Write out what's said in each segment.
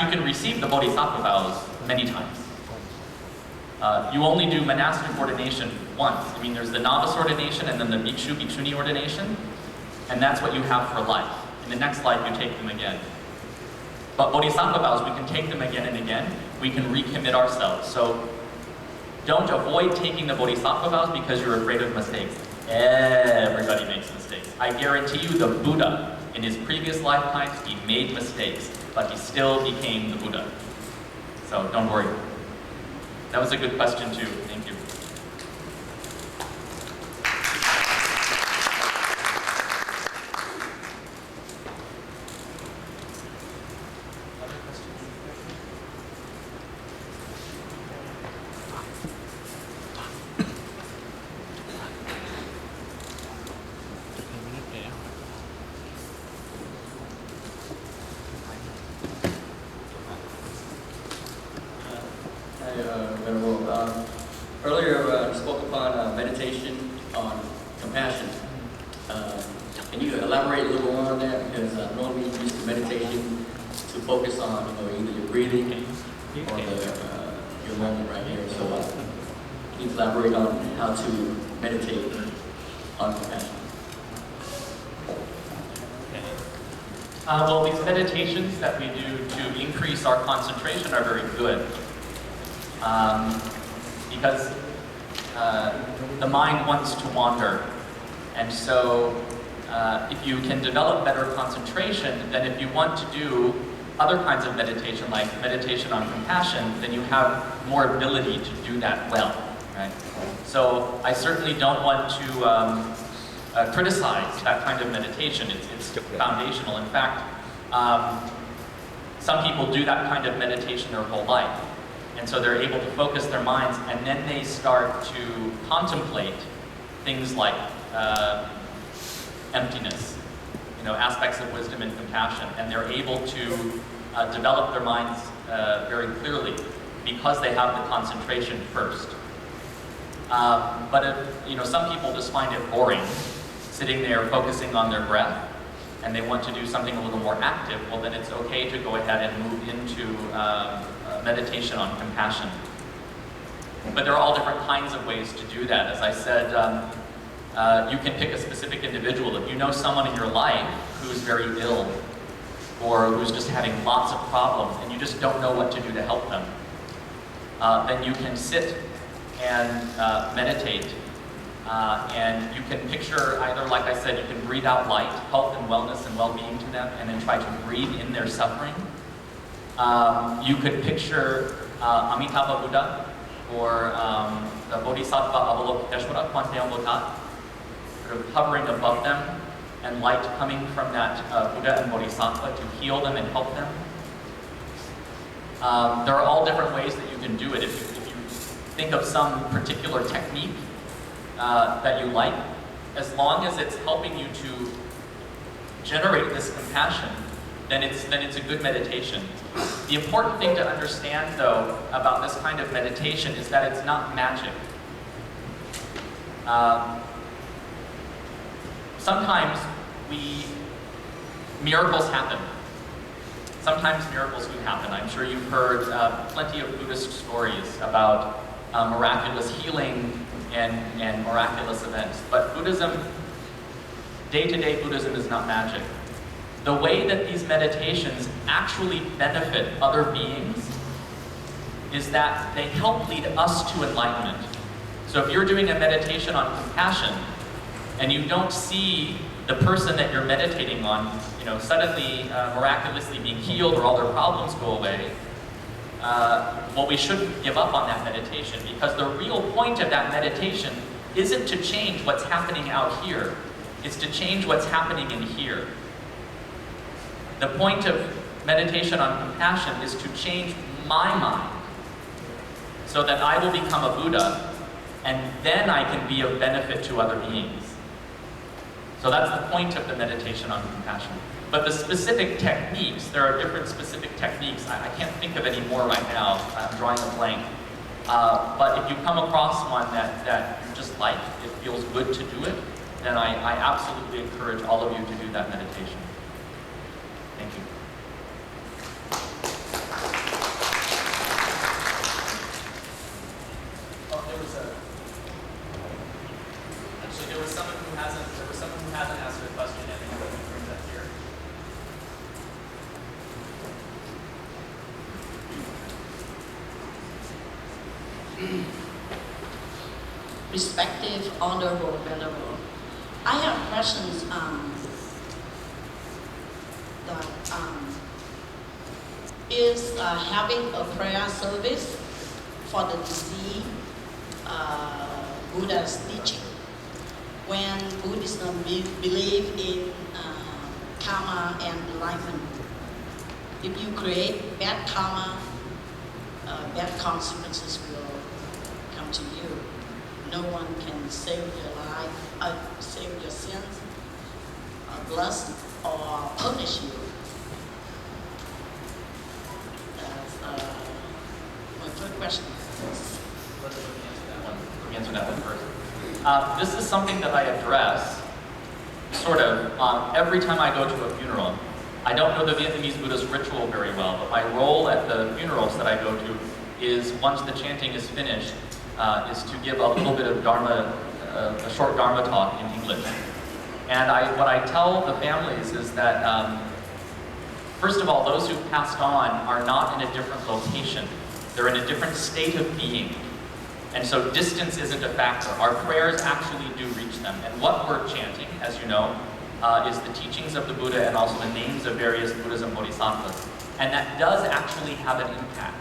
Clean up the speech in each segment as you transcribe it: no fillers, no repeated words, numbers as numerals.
You can receive the Bodhisattva vows many times. You only do monastic ordination once. I mean, there's the novice ordination and then the bhikshu, bhikshuni ordination, and that's what you have for life. In the next life, you take them again. But Bodhisattva vows, we can take them again and again. We can recommit ourselves. So don't avoid taking the Bodhisattva vows because you're afraid of mistakes. Everybody makes mistakes. I guarantee you the Buddha, in his previous lifetimes, he made mistakes, but he still became the Buddha. So don't worry. That was a good question too. Thank you. Earlier you spoke upon meditation on compassion. Can you elaborate a little more on that? Because normally you use meditation to focus on either your breathing or your moment right here. So can you elaborate on how to meditate on compassion? Well, these meditations that we do to increase our concentration are very good. Because the mind wants to wander. And so if you can develop better concentration, then if you want to do other kinds of meditation, like meditation on compassion, then you have more ability to do that well, right? So I certainly don't want to criticize that kind of meditation. It's foundational. In fact, some people do that kind of meditation their whole life. And so they're able to focus their minds, and then they start to contemplate things like emptiness, aspects of wisdom and compassion, and they're able to develop their minds very clearly because they have the concentration first. But if, some people just find it boring, sitting there focusing on their breath, and they want to do something a little more active, well then it's okay to go ahead and move into meditation on compassion. But there are all different kinds of ways to do that. As I said, you can pick a specific individual. If you know someone in your life who's very ill, or who's just having lots of problems, and you just don't know what to do to help them, then you can sit and meditate. And you can picture either, like I said, you can breathe out light, health and wellness and well-being to them, and then try to breathe in their suffering. You could picture Amitabha Buddha or the Bodhisattva Avalokiteshvara, Kwanteambotat, sort of hovering above them, and light coming from that Buddha and Bodhisattva to heal them and help them. There are all different ways that you can do it. If you think of some particular technique that you like, as long as it's helping you to generate this compassion, then it's a good meditation. The important thing to understand, though, about this kind of meditation is that it's not magic. Sometimes miracles happen. Sometimes miracles do happen. I'm sure you've heard plenty of Buddhist stories about miraculous healing and miraculous events. But Buddhism, day-to-day Buddhism is not magic. The way that these meditations actually benefit other beings is that they help lead us to enlightenment. So if you're doing a meditation on compassion and you don't see the person that you're meditating on, suddenly miraculously being healed or all their problems go away, well, we shouldn't give up on that meditation, because the real point of that meditation isn't to change what's happening out here. It's to change what's happening in here. The point of meditation on compassion is to change my mind so that I will become a Buddha, and then I can be of benefit to other beings. So that's the point of the meditation on compassion. But the specific techniques, there are different specific techniques. I can't think of any more right now. I'm drawing a blank. But if you come across one that you just like, it feels good to do it, then I absolutely encourage all of you to do that meditation. Thank you. Respected, honorable, venerable. I have questions is having a prayer service for the deceased Buddha's teaching. When Buddhism believe in karma and enlightenment, if you create bad karma, bad consequences will come to you. No one can save your life, save your sins, bless or punish you. That's my first question. Let me answer that one first. This is something that I address, sort of, every time I go to a funeral. I don't know the Vietnamese Buddhist ritual very well, but my role at the funerals that I go to is, once the chanting is finished, is to give a little bit of Dharma, a short Dharma talk in English. And what I tell the families is that, first of all, those who've passed on are not in a different location. They're in a different state of being. And so distance isn't a factor. Our prayers actually do reach them. And what we're chanting, as you know, is the teachings of the Buddha and also the names of various Buddhas and Bodhisattvas. And that does actually have an impact.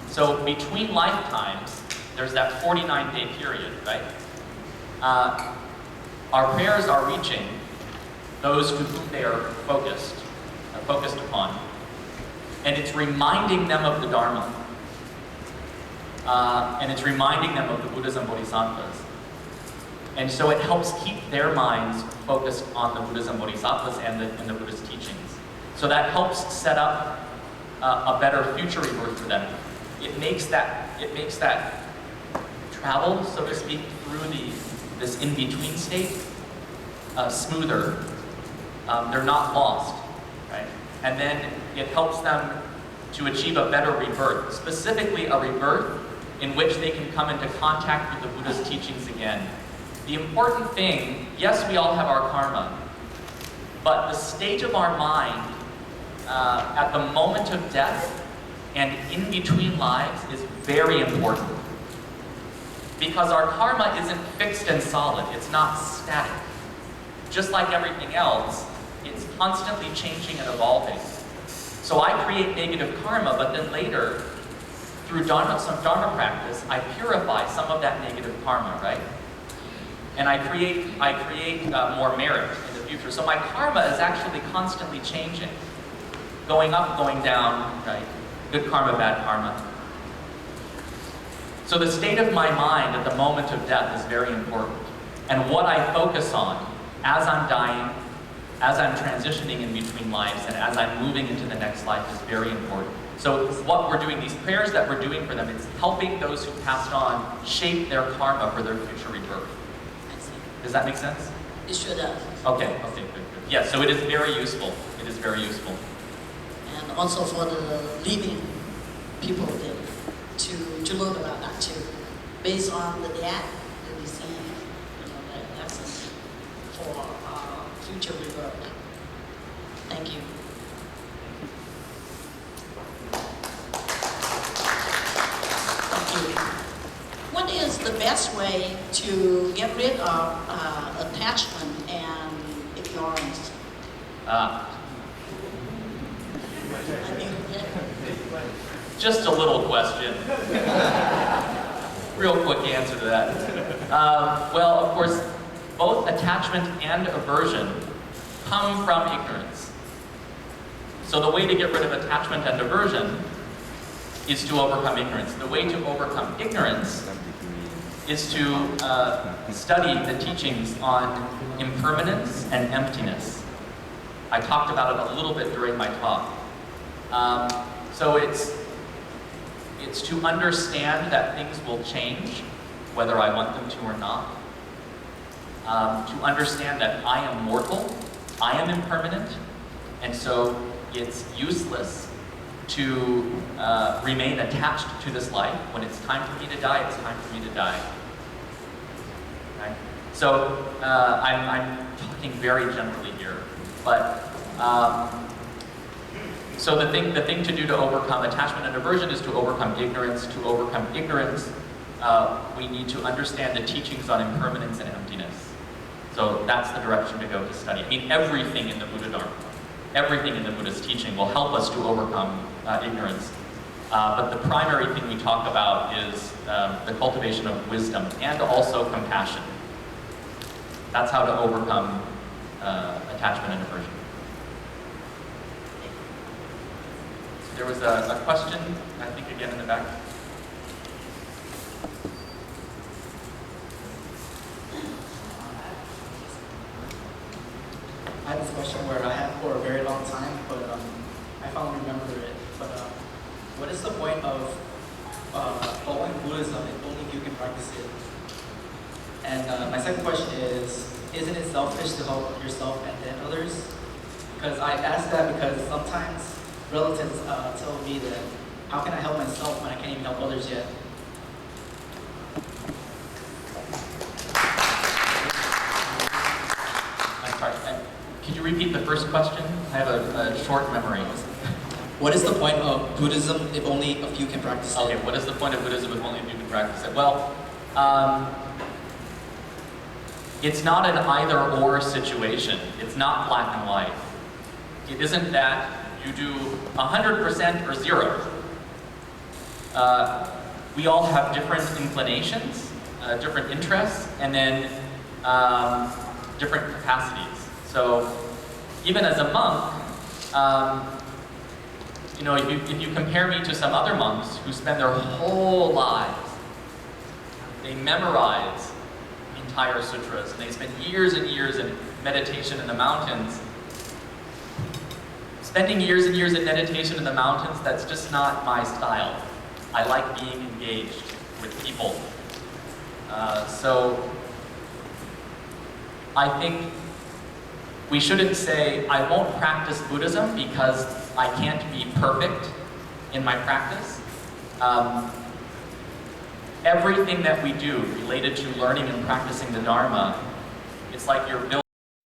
So between lifetimes, there's that 49-day period, right? Our prayers are reaching those to whom they are focused upon. And it's reminding them of the Dharma. And it's reminding them of the Buddhas and Bodhisattvas. And so it helps keep their minds focused on the Buddhas and Bodhisattvas and the Buddhist teachings. So that helps set up a better future rebirth for them. It makes that travel, so to speak, through this in-between state smoother. They're not lost, right? And then it helps them to achieve a better rebirth, specifically a rebirth in which they can come into contact with the Buddha's teachings again. The important thing, yes, we all have our karma, but the state of our mind at the moment of death and in between lives is very important. Because our karma isn't fixed and solid, it's not static. Just like everything else, it's constantly changing and evolving. So I create negative karma, but then later, through some Dharma practice, I purify some of that negative karma, right? And I create more merit in the future. So my karma is actually constantly changing. Going up, going down, right? Good karma, bad karma. So the state of my mind at the moment of death is very important. And what I focus on as I'm dying, as I'm transitioning in between lives, and as I'm moving into the next life is very important. So what we're doing, these prayers that we're doing for them, it's helping those who passed on shape their karma for their future rebirth. I see. Does that make sense? It sure does. Okay, good. Yeah, so it is very useful. It is very useful. And also for the living people there, to learn about that too. Based on the death, the disease, that lessons for future rebirth. Thank you. What is the best way to get rid of attachment and ignorance? Just a little question. Real quick answer to that. Well, of course, both attachment and aversion come from ignorance. So the way to get rid of attachment and aversion is to overcome ignorance. The way to overcome ignorance is to study the teachings on impermanence and emptiness. I talked about it a little bit during my talk. So it's to understand that things will change, whether I want them to or not. To understand that I am mortal, I am impermanent, and so it's useless to remain attached to this life. When it's time for me to die, it's time for me to die. Right? So I'm talking very generally here, but so the thing to do to overcome attachment and aversion is to overcome ignorance. To overcome ignorance, we need to understand the teachings on impermanence and emptiness. So that's the direction to go to study. I mean, everything in the Buddha Dharma, everything in the Buddha's teaching will help us to overcome ignorance. But the primary thing we talk about is the cultivation of wisdom and also compassion. That's how to overcome attachment and aversion. There was a question, I think again in the back. I had this question where I had for a very long time, but I finally remember it. But what is the point of following Buddhism if only you can practice it? And my second question is, isn't it selfish to help yourself and then others? Because I ask that because sometimes relatives tell me that, how can I help myself when I can't even help others yet? I'm sorry, could you repeat the first question? I have a short memory. What is the point of Buddhism if only a few can practice it? Okay, what is the point of Buddhism if only a few can practice it? Well, it's not an either-or situation. It's not black and white. It isn't that you do 100% or 0. We all have different inclinations, different interests, and then different capacities. So even as a monk, you know, if you compare me to some other monks who spend their whole lives, they memorize entire sutras, and they spend years and years in meditation in the mountains. Spending years and years in meditation in the mountains, that's just not my style. I like being engaged with people. So I think we shouldn't say, I won't practice Buddhism because I can't be perfect in my practice. Everything that we do related to learning and practicing the Dharma, it's like you're building